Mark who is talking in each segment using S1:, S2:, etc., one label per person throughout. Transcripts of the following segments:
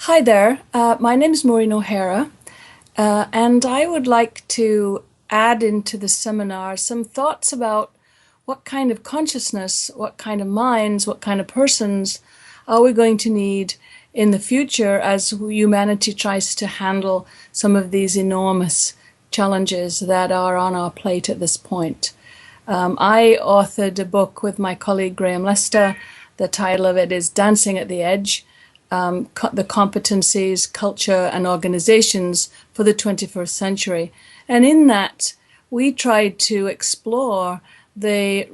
S1: Hi there, my name is Maureen O'Hara, and I would like to add into the seminar some thoughts about what kind of consciousness, what kind of minds, what kind of persons are we going to need in the future as humanity tries to handle some of these enormous challenges that are on our plate at this point. I authored a book with my colleague Graham Lester. The title of it is Dancing at the Edge, the competencies, culture and organizations for the 21st century. And in that, we tried to explore the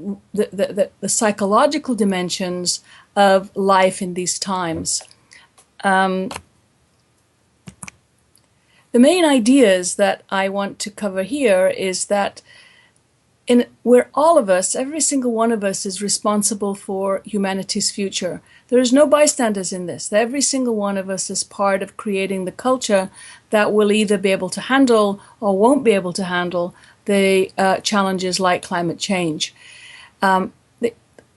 S1: psychological dimensions of life in these times. The main ideas that I want to cover here is that where all of us, every single one of us, is responsible for humanity's future. There is no bystanders in this. Every single one of us is part of creating the culture that will either be able to handle or won't be able to handle the challenges like climate change. The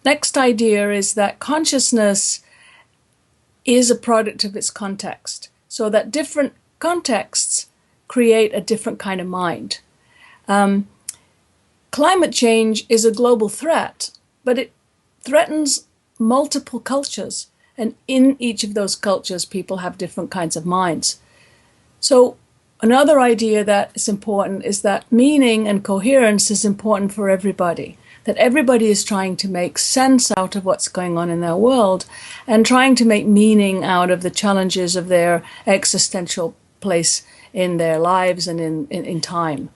S1: next idea is that consciousness is a product of its context, so that different contexts create a different kind of mind. Climate change is a global threat, but it threatens multiple cultures, and in each of those cultures people have different kinds of minds. So another idea that is important is that meaning and coherence is important for everybody, that everybody is trying to make sense out of what's going on in their world and trying to make meaning out of the challenges of their existential place in their lives and in time.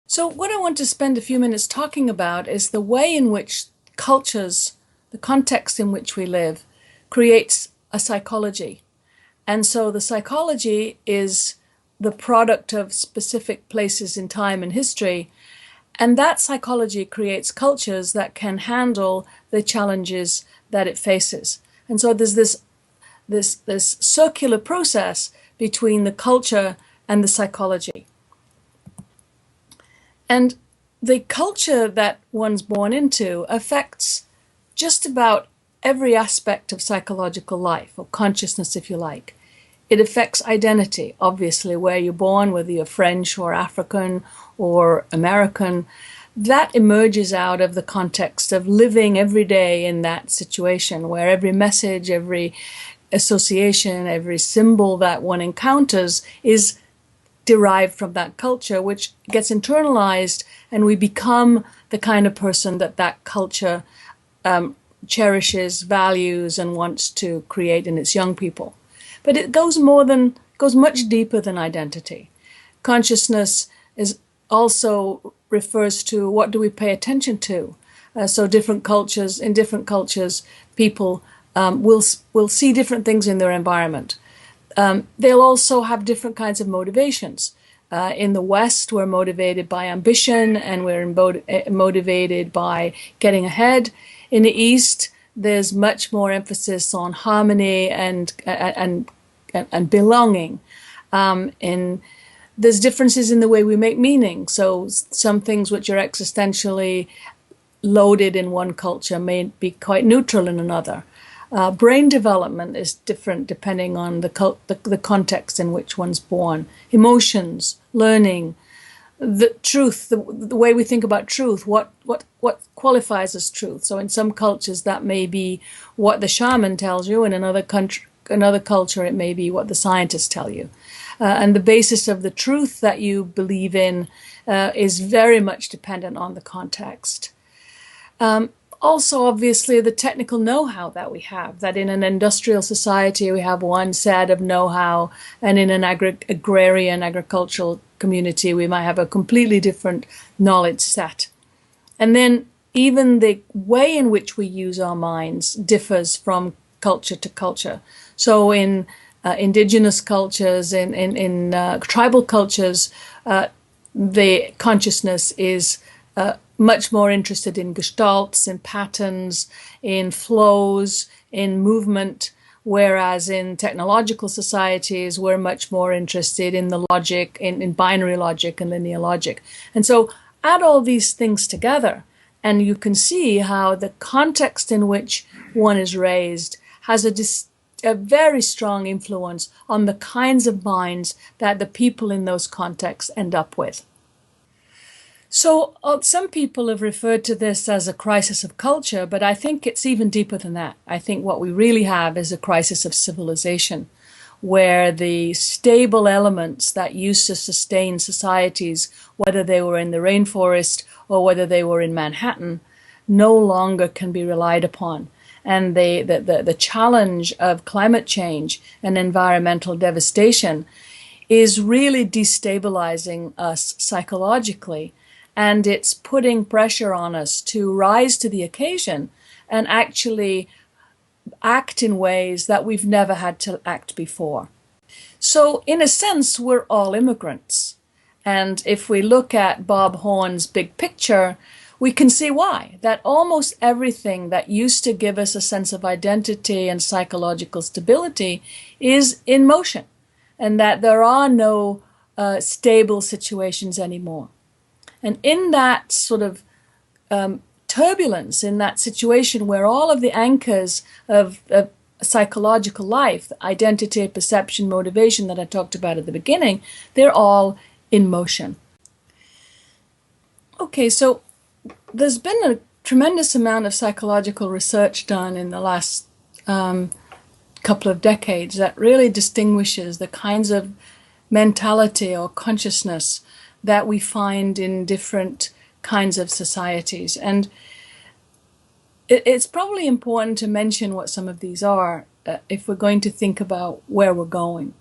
S1: So what I want to spend a few minutes talking about is the way in which cultures, the context in which we live, creates a psychology. And so the psychology is the product of specific places in time and history, and that psychology creates cultures that can handle the challenges that it faces. And so there's this circular process between the culture and the psychology. And the culture that one's born into affects just about every aspect of psychological life, or consciousness, if you like. It affects identity, obviously, where you're born, whether you're French or African or American. That emerges out of the context of living every day in that situation, where every message, every association, every symbol that one encounters is derived from that culture, which gets internalized, and we become the kind of person that that culture cherishes, values, and wants to create in its young people. But it goes much deeper than identity. Consciousness is also refers to what do we pay attention to. So different cultures, in different cultures, people will see different things in their environment. They'll also have different kinds of motivations. In the West, we're motivated by ambition and we're motivated by getting ahead. In the East, there's much more emphasis on harmony and belonging. There's differences in the way we make meaning. So some things which are existentially loaded in one culture may be quite neutral in another. Brain development is different depending on the context in which one's born. Emotions, learning, the truth, the way we think about truth, what qualifies as truth. So in some cultures that may be what the shaman tells you, in another culture it may be what the scientists tell you. And the basis of the truth that you believe in is very much dependent on the context. Also, obviously, the technical know-how that we have, that in an industrial society we have one set of know-how, and in an agrarian agricultural community we might have a completely different knowledge set. And then even the way in which we use our minds differs from culture to culture. So in indigenous cultures, in tribal cultures, the consciousness is much more interested in gestalts, in patterns, in flows, in movement, whereas in technological societies, we're much more interested in the logic, in binary logic and linear logic. And so add all these things together, and you can see how the context in which one is raised has a a very strong influence on the kinds of minds that the people in those contexts end up with. So some people have referred to this as a crisis of culture, but I think it's even deeper than that. I think what we really have is a crisis of civilization, where the stable elements that used to sustain societies, whether they were in the rainforest or whether they were in Manhattan, no longer can be relied upon. And the challenge of climate change and environmental devastation is really destabilizing us psychologically. And it's putting pressure on us to rise to the occasion and actually act in ways that we've never had to act before. So in a sense, we're all immigrants. And if we look at Bob Horn's big picture, we can see why. That almost everything that used to give us a sense of identity and psychological stability is in motion, and that there are no stable situations anymore. And in that sort of turbulence, in that situation where all of the anchors of psychological life, identity, perception, motivation that I talked about at the beginning, they're all in motion. Okay, so there's been a tremendous amount of psychological research done in the last couple of decades that really distinguishes the kinds of mentality or consciousness that we find in different kinds of societies. And it's probably important to mention what some of these are if we're going to think about where we're going.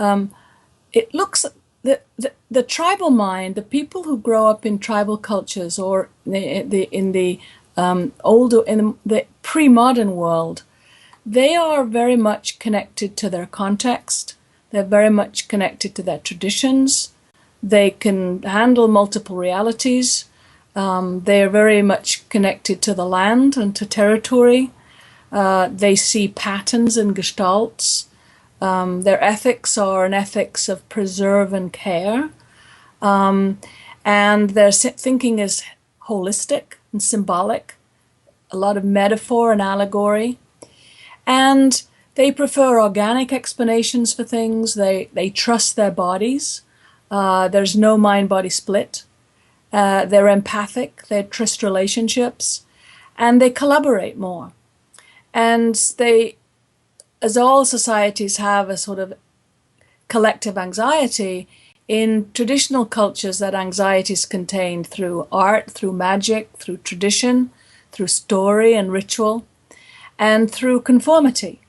S1: It looks the tribal mind, the people who grow up in tribal cultures or in the pre-modern world, they are very much connected to their context. They're very much connected to their traditions. They can handle multiple realities. They are very much connected to the land and to territory. They see patterns and gestalts. Their ethics are an ethics of preserve and care. And their thinking is holistic and symbolic, a lot of metaphor and allegory. And they prefer organic explanations for things. They trust their bodies. There's no mind-body split. They're empathic. They trust relationships. And they collaborate more. And they, as all societies have a sort of collective anxiety, in traditional cultures that anxiety is contained through art, through magic, through tradition, through story and ritual, and through conformity.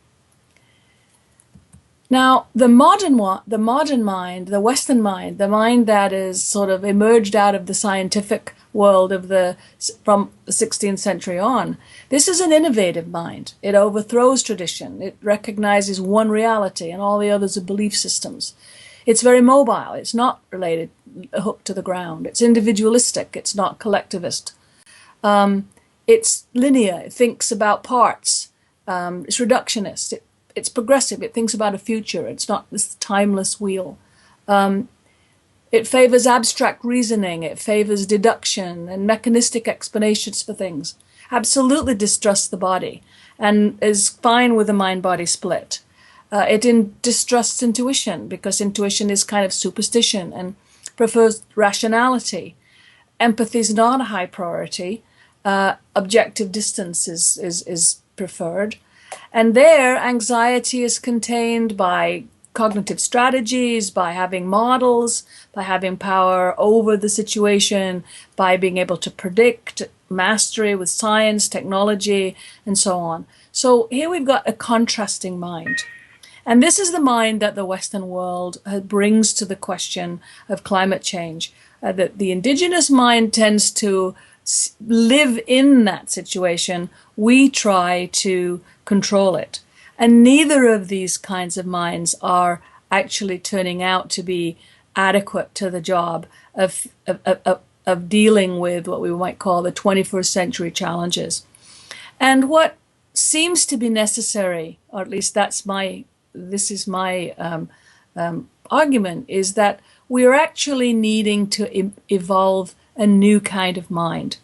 S1: Now, the modern mind, the Western mind, the mind that is sort of emerged out of the scientific world from the 16th century on, this is an innovative mind. It overthrows tradition. It recognizes one reality and all the others are belief systems. It's very mobile. It's not related, hooked to the ground. It's individualistic. It's not collectivist. It's linear. It thinks about parts. It's reductionist. It's progressive. It thinks about a future. It's not this timeless wheel. It favors abstract reasoning. It favors deduction and mechanistic explanations for things. Absolutely distrusts the body and is fine with a mind-body split. It distrusts intuition because intuition is kind of superstition and prefers rationality. Empathy is not a high priority. Objective distance is preferred. And there, anxiety is contained by cognitive strategies, by having models, by having power over the situation, by being able to predict, mastery with science, technology, and so on. So here we've got a contrasting mind. And this is the mind that the Western world brings to the question of climate change. The indigenous mind tends to live in that situation. We try to control it. And neither of these kinds of minds are actually turning out to be adequate to the job of dealing with what we might call the 21st century challenges. And what seems to be necessary, or at least this is my argument, is that we are actually needing to evolve a new kind of mind.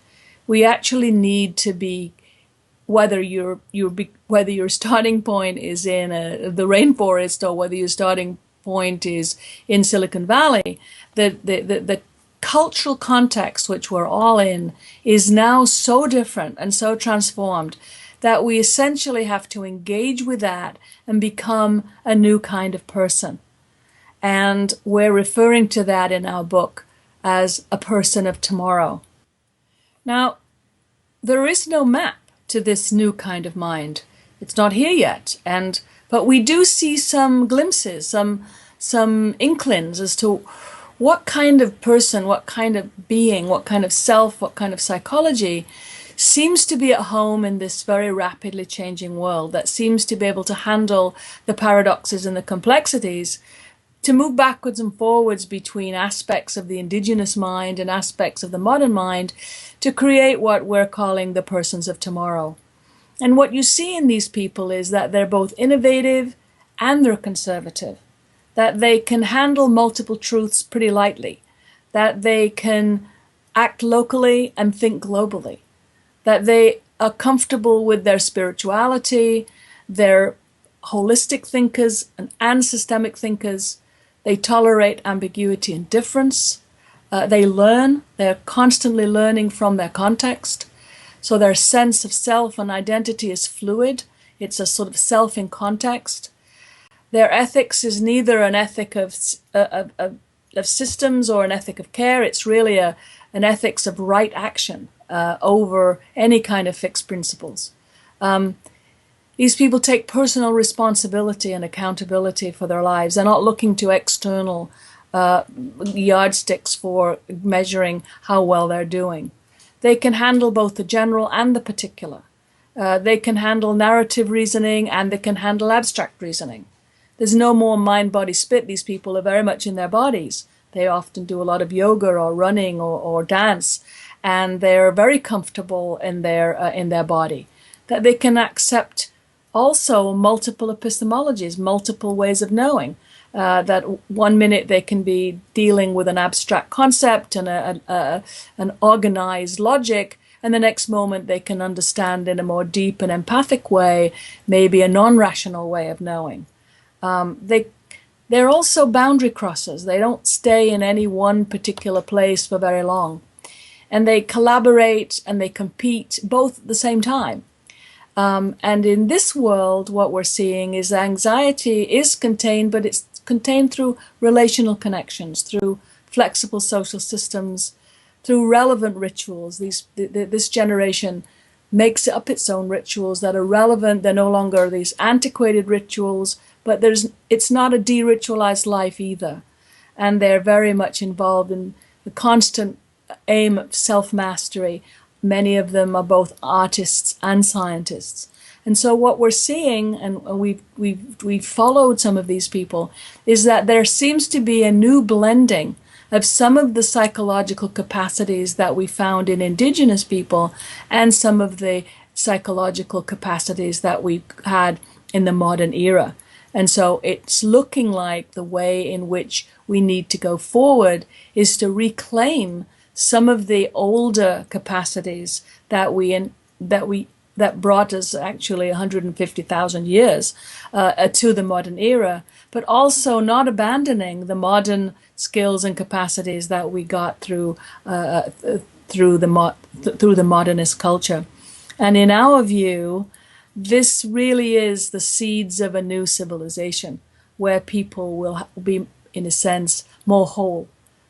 S1: We actually need to be whether your starting point is in the rainforest or whether your starting point is in Silicon Valley, the cultural context which we're all in is now so different and so transformed that we essentially have to engage with that and become a new kind of person. And we're referring to that in our book as a person of tomorrow. Now, there is no map to this new kind of mind. It's not here yet, but we do see some glimpses, some inklings as to what kind of person, what kind of being, what kind of self, what kind of psychology seems to be at home in this very rapidly changing world, that seems to be able to handle the paradoxes and the complexities, to move backwards and forwards between aspects of the indigenous mind and aspects of the modern mind to create what we're calling the persons of tomorrow. And what you see in these people is that they're both innovative and they're conservative, that they can handle multiple truths pretty lightly, that they can act locally and think globally, that they are comfortable with their spirituality, they're holistic thinkers and systemic thinkers. They tolerate ambiguity and difference. They learn. They're constantly learning from their context. So their sense of self and identity is fluid. It's a sort of self in context. Their ethics is neither an ethic of systems or an ethic of care. It's really an ethics of right action over any kind of fixed principles. These people take personal responsibility and accountability for their lives. They're not looking to external yardsticks for measuring how well they're doing. They can handle both the general and the particular. They can handle narrative reasoning and they can handle abstract reasoning. There's no more mind-body split. These people are very much in their bodies. They often do a lot of yoga or running or dance, and they're very comfortable in their body. That they can accept also multiple epistemologies, multiple ways of knowing. That one minute they can be dealing with an abstract concept and an organized logic, and the next moment they can understand in a more deep and empathic way, maybe a non-rational way of knowing. They're also boundary crossers. They don't stay in any one particular place for very long. And they collaborate and they compete both at the same time. And in this world, what we're seeing is anxiety is contained, but it's contained through relational connections, through flexible social systems, through relevant rituals. This generation makes up its own rituals that are relevant. They're no longer these antiquated rituals, but it's not a de-ritualized life either. And they're very much involved in the constant aim of self-mastery. Many of them are both artists and scientists. And so what we're seeing, and we've followed some of these people, is that there seems to be a new blending of some of the psychological capacities that we found in indigenous people and some of the psychological capacities that we had in the modern era. And so it's looking like the way in which we need to go forward is to reclaim some of the older capacities that brought us actually 150,000 years to the modern era, but also not abandoning the modern skills and capacities that we got through the modernist culture. And in our view, this really is the seeds of a new civilization where people will be, in a sense, more whole.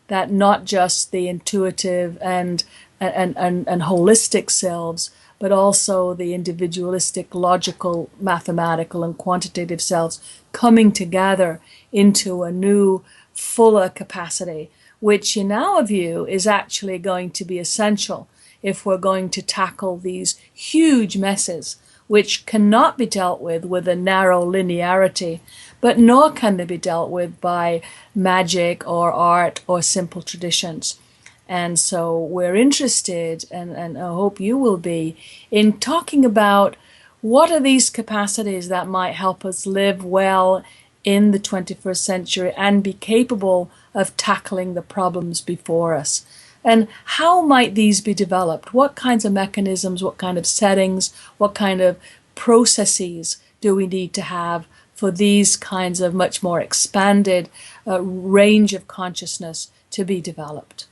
S1: That not just the intuitive and holistic selves, but also the individualistic, logical, mathematical, and quantitative selves coming together into a new, fuller capacity, which in our view is actually going to be essential if we're going to tackle these huge messes, which cannot be dealt with a narrow linearity, but nor can they be dealt with by magic or art or simple traditions. And so we're interested, and I hope you will be, in talking about what are these capacities that might help us live well in the 21st century and be capable of tackling the problems before us. And how might these be developed? What kinds of mechanisms, what kind of settings, what kind of processes do we need to have for these kinds of much more expanded range of consciousness to be developed?